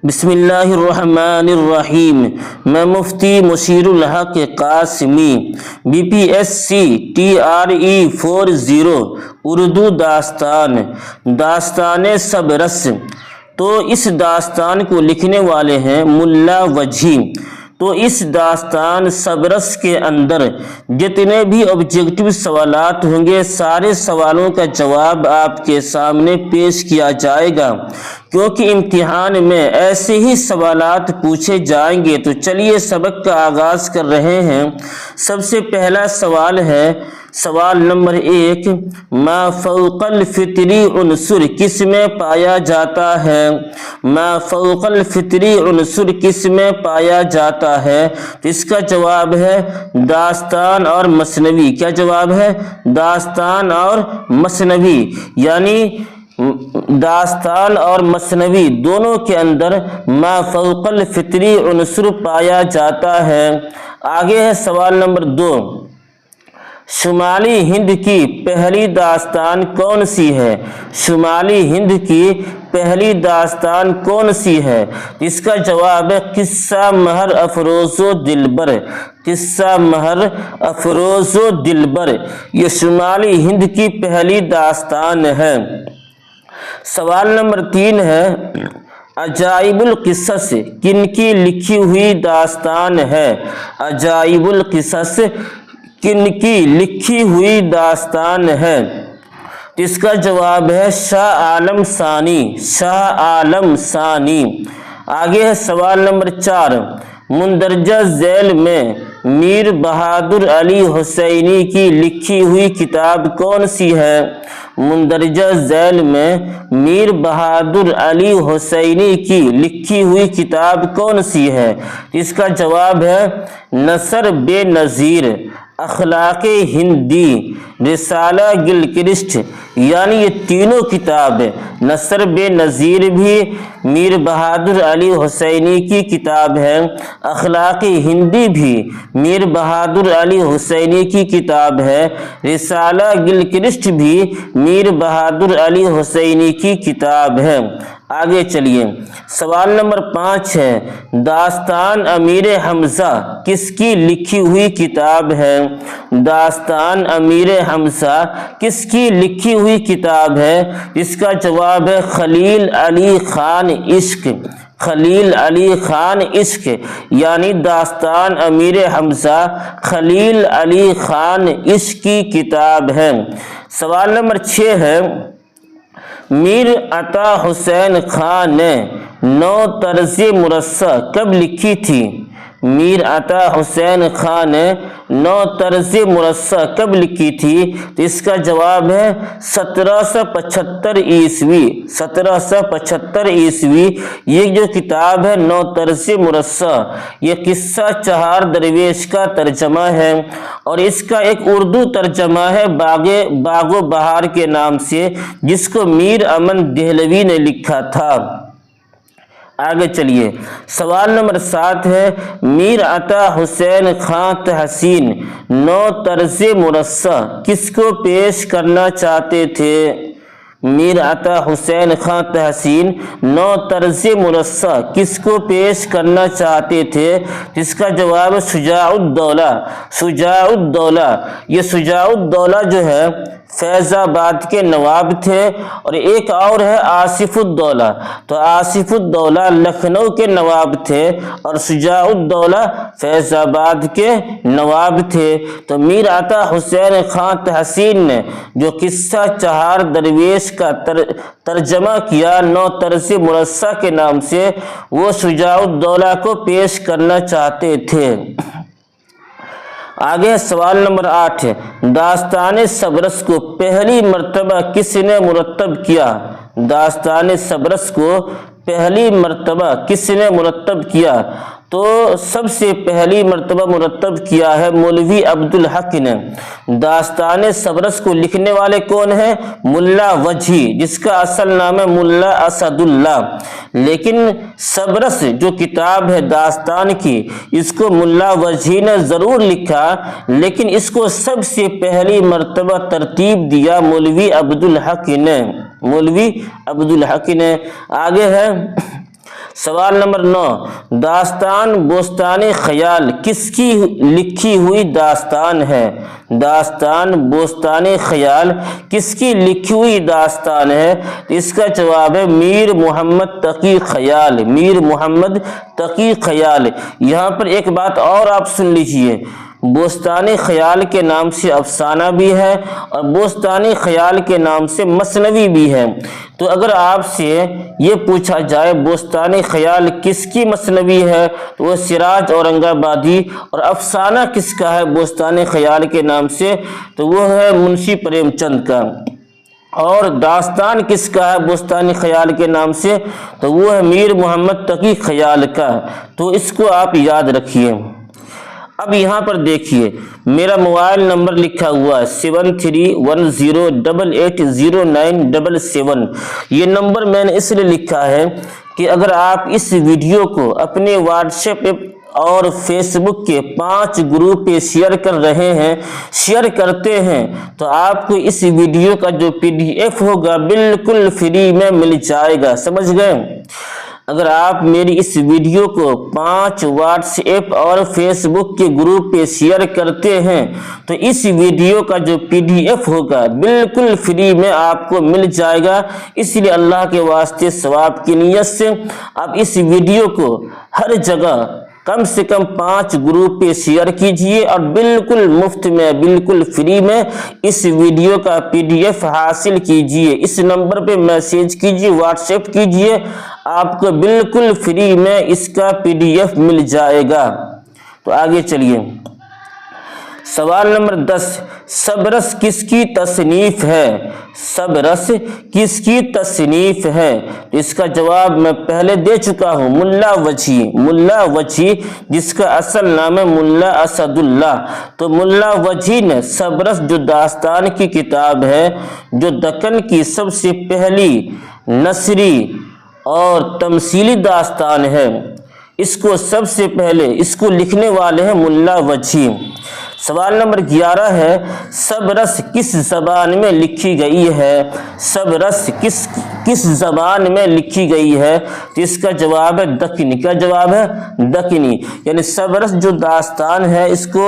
بسم اللہ الرحمن الرحیم۔ میں مفتی مشیر الحق قاسمی، BPSC TRE 40 اردو داستان صبرس۔ تو اس داستان کو لکھنے والے ہیں ملا وجھی۔ تو اس داستان صبرس کے اندر جتنے بھی آبجیکٹو سوالات ہوں گے، سارے سوالوں کا جواب آپ کے سامنے پیش کیا جائے گا، کیونکہ امتحان میں ایسے ہی سوالات پوچھے جائیں گے۔ تو چلیے سبق کا آغاز کر رہے ہیں۔ سب سے پہلا سوال ہے، سوال نمبر 1، ما فوق الفطری عنصر کس میں پایا جاتا ہے؟ ما فوق الفطری عنصر کس میں پایا جاتا ہے؟ تو اس کا جواب ہے داستان اور مثنوی۔ کیا جواب ہے؟ داستان اور مثنوی، یعنی داستان اور مثنوی دونوں کے اندر ما فوق الفطری عنصر پایا جاتا ہے۔ آگے ہے سوال نمبر 2، شمالی ہند کی پہلی داستان کون سی ہے؟ شمالی ہند کی پہلی داستان کون سی ہے؟ اس کا جواب ہے قصہ مہر افروز و دلبر۔ قصہ مہر افروز و دلبر یہ شمالی ہند کی پہلی داستان ہے۔ سوال نمبر 3 ہے، عجائب القصص کن کی لکھی ہوئی داستان ہے؟ عجائب القصص کن کی لکھی ہوئی داستان ہے؟ اس کا جواب ہے شاہ عالم ثانی۔ شاہ عالم ثانی۔ آگے ہے سوال نمبر 4، مندرجہ ذیل میں میر بہادر علی حسینی کی لکھی ہوئی کتاب کون سی ہے؟ مندرجہ ذیل میں میر بہادر علی حسینی کی لکھی ہوئی کتاب کون سی ہے؟ اس کا جواب ہے نثر بے نظیر، اخلاق ہندی، رسالہ گلکرسٹ، یعنی یہ تینوں کتاب نثر بے نظیر بھی میر بہادر علی حسینی کی کتاب ہے، اخلاق ہندی بھی میر بہادر علی حسینی کی کتاب ہے، رسالہ گلکرسٹ بھی میر بہادر علی حسینی کی کتاب ہے۔ آگے چلیے، سوال نمبر 5 ہے، داستان امیر حمزہ کس کی لکھی ہوئی کتاب ہے؟ داستان امیر حمزہ کس کی لکھی ہوئی کتاب ہے؟ اس کا جواب ہے خلیل علی خان عشق۔ خلیل علی خان عشق، یعنی داستان امیر حمزہ خلیل علی خان عشق کی کتاب ہے۔ سوال نمبر 6 ہے، میر عطا حسین خان نے نو طرز مرصع کب لکھی تھی؟ میر عطا حسین خان نے نو طرز مرصع کب لکھی تھی؟ تو اس کا جواب ہے 1775 عیسوی۔ 1775 عیسوی یہ جو کتاب ہے نو طرز مرصع، یہ قصہ چہار درویش کا ترجمہ ہے، اور اس کا ایک اردو ترجمہ ہے باغ و بہار کے نام سے، جس کو میر امن دہلوی نے لکھا تھا۔ آگے چلیے، سوال نمبر 7 ہے، میر عطا حسین خان تحسین نو طرز مرصع کس کو پیش کرنا چاہتے تھے؟ میر عطا حسین خان تحسین نو طرز مرصع کس کو پیش کرنا چاہتے تھے؟ جس کا جواب شجاع الدولہ۔ شجاع الدولہ، یہ شجاع الدولہ جو ہے فیض آباد کے نواب تھے، اور ایک اور ہے آصف الدولہ۔ تو آصف الدولہ لکھنؤ کے نواب تھے، اور شجاع الدولہ فیض آباد کے نواب تھے۔ تو میر عطا حسین خان تحسین نے جو قصہ چہار درویش کا ترجمہ کیا نو طرز مرصع کے نام سے، وہ شجاع الدولہ کو پیش کرنا چاہتے تھے۔ آگے سوال نمبر 8 ہے، داستان صبرس کو پہلی مرتبہ کس نے مرتب کیا؟ داستان صبرس کو پہلی مرتبہ کس نے مرتب کیا؟ تو سب سے پہلی مرتبہ مرتب کیا ہے مولوی عبدالحق نے۔ داستان صبرس کو لکھنے والے کون ہیں؟ ملا وجھی، جس کا اصل نام ہے ملا اسد اللہ، لیکن صبرس جو کتاب ہے داستان کی، اس کو ملا وجھی نے ضرور لکھا، لیکن اس کو سب سے پہلی مرتبہ ترتیب دیا مولوی عبدالحق نے۔ مولوی عبدالحق نے۔ آگے ہے سوال نمبر 9، داستان بوستان خیال کس کی لکھی ہوئی داستان ہے؟ داستان بوستان خیال کس کی لکھی ہوئی داستان ہے؟ اس کا جواب ہے میر محمد تقی خیال، میر محمد تقی خیال۔ یہاں پر ایک بات اور آپ سن لیجئے، بوستان خیال کے نام سے افسانہ بھی ہے اور بوستان خیال کے نام سے مثنوی بھی ہے۔ تو اگر آپ سے یہ پوچھا جائے بوستان خیال کس کی مثنوی ہے تو وہ سراج اورنگ آبادی، اور افسانہ کس کا ہے بوستان خیال کے نام سے تو وہ ہے منشی پریم چند کا، اور داستان کس کا ہے بوستان خیال کے نام سے تو وہ ہے میر محمد تقی خیال کا۔ تو اس کو آپ یاد رکھیے۔ اب یہاں پر دیکھیے میرا موبائل نمبر لکھا ہوا ہے 7310880977۔ یہ نمبر میں نے اس لیے لکھا ہے کہ اگر آپ اس ویڈیو کو اپنے واٹس ایپ اور فیس بک کے 5 گروپ پہ شیئر کر رہے ہیں، شیئر کرتے ہیں، تو آپ کو اس ویڈیو کا جو PDF ہوگا بالکل فری میں مل جائے گا، سمجھ گئے؟ اگر آپ میری اس ویڈیو کو 5 واٹس ایپ اور فیس بک کے گروپ پہ شیئر کرتے ہیں تو اس ویڈیو کا جو PDF ہوگا بالکل فری میں آپ کو مل جائے گا۔ اس لیے اللہ کے واسطے ثواب کی نیت سے آپ اس ویڈیو کو ہر جگہ کم سے کم 5 گروپ پہ شیئر کیجئے اور بالکل مفت میں، بالکل فری میں اس ویڈیو کا PDF حاصل کیجئے۔ اس نمبر پہ میسیج کیجئے، واٹس ایپ کیجئے، آپ کو بالکل فری میں اس کا PDF مل جائے گا۔ تو آگے چلیے، سوال نمبر 10، سبرس کس کی تصنیف ہے؟ سبرس کس کی تصنیف ہے؟ اس کا جواب میں پہلے دے چکا ہوں، ملا وجھی، ملا وجھی جس کا اصل نام ہے ملا اسد اللہ۔ تو ملا وجھی نے سبرس جو داستان کی کتاب ہے، جو دکن کی سب سے پہلی نثری اور تمثیلی داستان ہے، اس کو سب سے پہلے اس کو لکھنے والے ہیں ملا وجھی۔ سوال نمبر 11 ہے، سبرس کس زبان میں لکھی گئی ہے؟ سبرس کس زبان میں لکھی گئی ہے؟ تو اس کا جواب ہے دکنی۔ کیا جواب ہے؟ دکنی، یعنی سبرس جو داستان ہے اس کو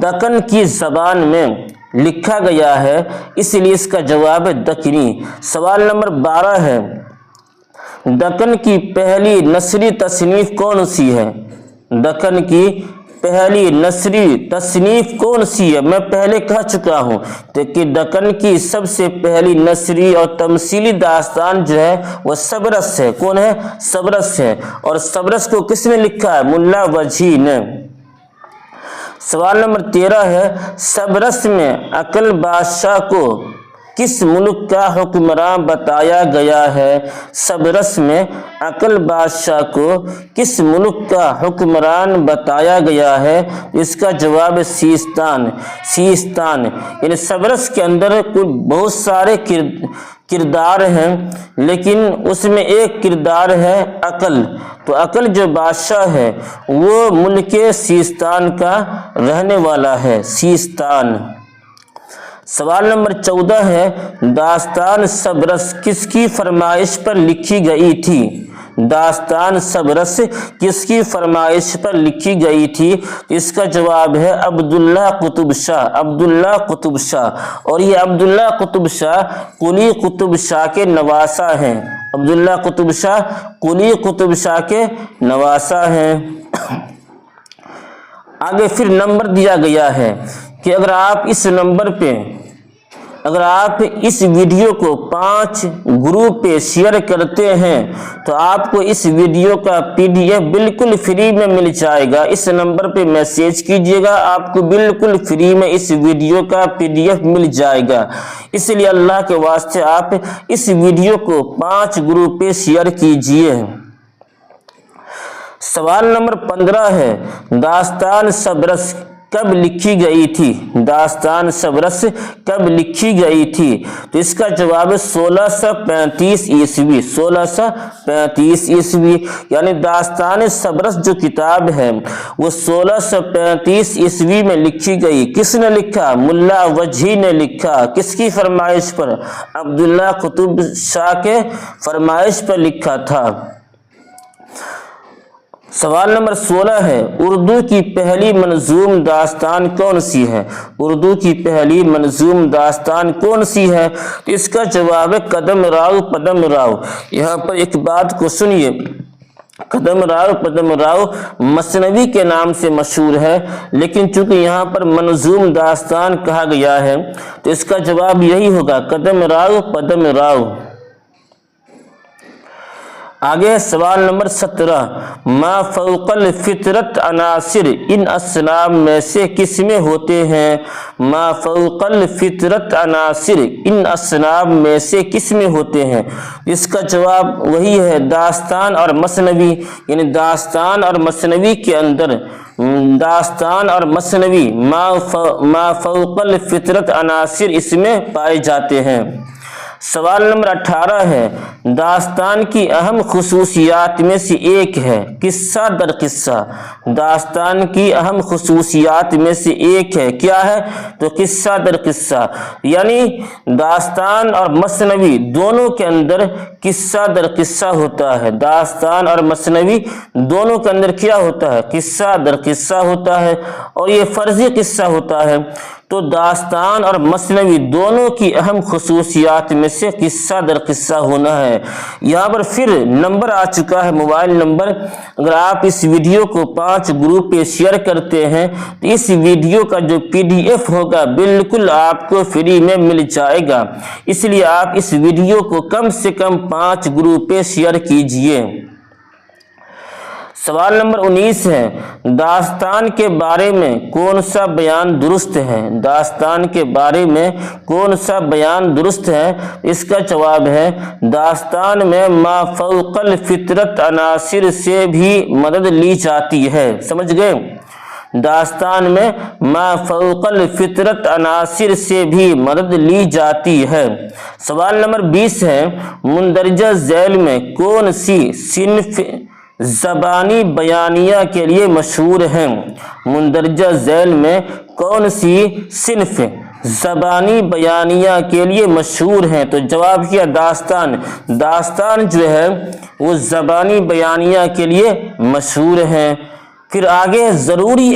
دکن کی زبان میں لکھا گیا ہے، اس لیے اس کا جواب ہے دکنی۔ سوال نمبر 12 ہے، دکن کی پہلی نثری تصنیف کون سی ہے؟ دکن کی پہلی نثری تصنیف کون سی ہے؟ میں پہلے کہہ چکا ہوں کہ دکن کی سب سے پہلی نثری اور تمثیلی داستان جو ہے وہ سبرس ہے۔ کون ہے؟ سبرس ہے، اور سبرس کو کس نے لکھا ہے؟ ملا وجھی نے۔ سوال نمبر 13 ہے، سبرس میں اکل بادشاہ کو کس ملک کا حکمران بتایا گیا ہے؟ سبرس میں اکل بادشاہ کو کس ملک کا حکمران بتایا گیا ہے؟ اس کا جواب سیستان۔ سیستان، یعنی سبرس کے اندر بہت سارے کردار ہیں، لیکن اس میں ایک کردار ہے اکل۔ تو اکل جو بادشاہ ہے وہ ملک سیستان کا رہنے والا ہے، سیستان۔ سوال نمبر 14 ہے، داستان سبرس کس کی فرمائش پر لکھی گئی تھی؟ داستان سبرس کس کی فرمائش پر لکھی گئی تھی؟ اس کا جواب ہے عبداللہ قطب شاہ، عبداللہ قطب شاہ، اور یہ عبداللہ قطب شاہ قلی قطب شاہ کے نواسہ ہیں۔ عبداللہ قطب شاہ قلی قطب شاہ کے نواسہ ہیں۔ آگے پھر نمبر دیا گیا ہے کہ اگر آپ اس نمبر پہ، اگر آپ اس ویڈیو کو 5 گروپ پہ شیئر کرتے ہیں تو آپ کو اس ویڈیو کا PDF بالکل فری میں مل جائے گا۔ اس نمبر پہ میسیج کیجئے گا، آپ کو بالکل فری میں اس ویڈیو کا PDF مل جائے گا۔ اس لیے اللہ کے واسطے آپ اس ویڈیو کو 5 گروپ پہ شیئر کیجئے۔ سوال نمبر 15 ہے، داستان سبرس کب لکھی گئی تھی؟ داستان سبرس کب لکھی گئی تھی؟ تو اس کا جواب ہے 1635 عیسوی، 1635 عیسوی، یعنی داستان سبرس جو کتاب ہے وہ 1635 عیسوی میں لکھی گئی۔ کس نے لکھا؟ ملا وجھی نے لکھا۔ کس کی فرمائش پر؟ عبداللہ قطب شاہ کے فرمائش پر لکھا تھا۔ سوال نمبر 16 ہے، اردو کی پہلی منظوم داستان کون سی ہے؟ اردو کی پہلی منظوم داستان کون سی ہے؟ تو اس کا جواب ہے قدم راؤ پدم راؤ۔ یہاں پر ایک بات کو سنیے، قدم راؤ پدم راؤ مثنوی کے نام سے مشہور ہے، لیکن چونکہ یہاں پر منظوم داستان کہا گیا ہے تو اس کا جواب یہی ہوگا، قدم راؤ پدم راؤ۔ آگے سوال نمبر 17، ما فوق الفطرت عناصر ان اصناف میں سے کس میں ہوتے ہیں؟ ما فوق الفطرت عناصر ان اصناف میں سے کس میں ہوتے ہیں؟ اس کا جواب وہی ہے، داستان اور مثنوی، یعنی داستان اور مثنوی کے اندر داستان اور مثنوی ما فوق الفطرت عناصر اس میں پائے جاتے ہیں۔ سوال نمبر 18 ہے، داستان کی اہم خصوصیات میں سے ایک ہے قصہ در قصہ۔ داستان کی اہم خصوصیات میں سے ایک ہے، کیا ہے؟ تو قصہ در قصہ، یعنی داستان اور مثنوی دونوں کے اندر قصہ در قصہ ہوتا ہے۔ داستان اور مثنوی دونوں کے اندر کیا ہوتا ہے؟ قصہ در قصہ ہوتا ہے، اور یہ فرضی قصہ ہوتا ہے۔ تو داستان اور مثنوی دونوں کی اہم خصوصیات میں سے قصہ در قصہ ہونا ہے۔ یہاں پر پھر نمبر آ چکا ہے، موبائل نمبر۔ اگر آپ اس ویڈیو کو 5 گروپ پہ شیئر کرتے ہیں تو اس ویڈیو کا جو PDF ہوگا بالکل آپ کو فری میں مل جائے گا، اس لیے آپ اس ویڈیو کو کم سے کم 5 گروپ پہ شیئر کیجئے۔ سوال نمبر 19 ہے، داستان کے بارے میں کون سا بیان درست ہے؟ داستان کے بارے میں کون سا بیان درست ہے؟ اس کا جواب ہے، داستان میں ما فوق الفطرت عناصر سے بھی مدد لی جاتی ہے۔ سمجھ گئے؟ داستان میں ما فوق الفطرت عناصر سے بھی مدد لی جاتی ہے۔ سوال نمبر 20 ہے، مندرجہ ذیل میں کون سی صنف زبانی بیانیہ کے لیے مشہور ہیں؟ مندرجہ ذیل میں کون سی صنف زبانی بیانیہ کے لیے مشہور ہیں؟ تو جواب کیا، داستان۔ داستان جو ہے وہ زبانی بیانیہ کے لیے مشہور ہیں۔ پھر آگے ضروری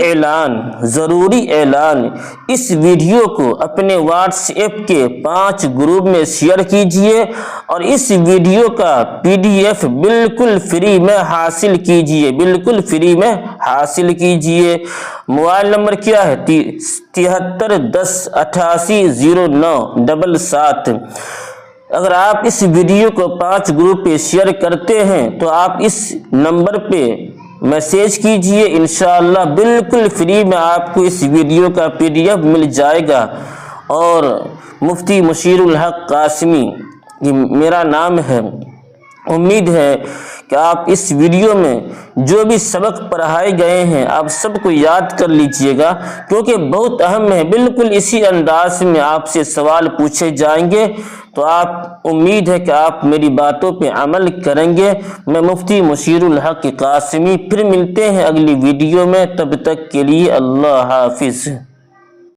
اعلان، اس ویڈیو کو اپنے واٹس ایپ کے 5 گروپ میں شیئر کیجئے اور اس ویڈیو کا PDF بالکل فری میں حاصل کیجئے، بالکل فری میں حاصل کیجئے۔ موبائل نمبر کیا ہے؟ 73 10 88 09 77۔ اگر آپ اس ویڈیو کو 5 گروپ پہ شیئر کرتے ہیں تو آپ اس نمبر پہ میسیج کیجئے، انشاءاللہ بالکل فری میں آپ کو اس ویڈیو کا PDF مل جائے گا۔ اور مفتی مشیر الحق قاسمی یہ میرا نام ہے۔ امید ہے کہ آپ اس ویڈیو میں جو بھی سبق پڑھائے گئے ہیں آپ سب کو یاد کر لیجئے گا، کیونکہ بہت اہم ہے۔ بالکل اسی انداز میں آپ سے سوال پوچھے جائیں گے، تو آپ امید ہے کہ آپ میری باتوں پہ عمل کریں گے۔ میں مفتی مشیر الحق قاسمی پھر ملتے ہیں اگلی ویڈیو میں، تب تک کے لیے اللہ حافظ۔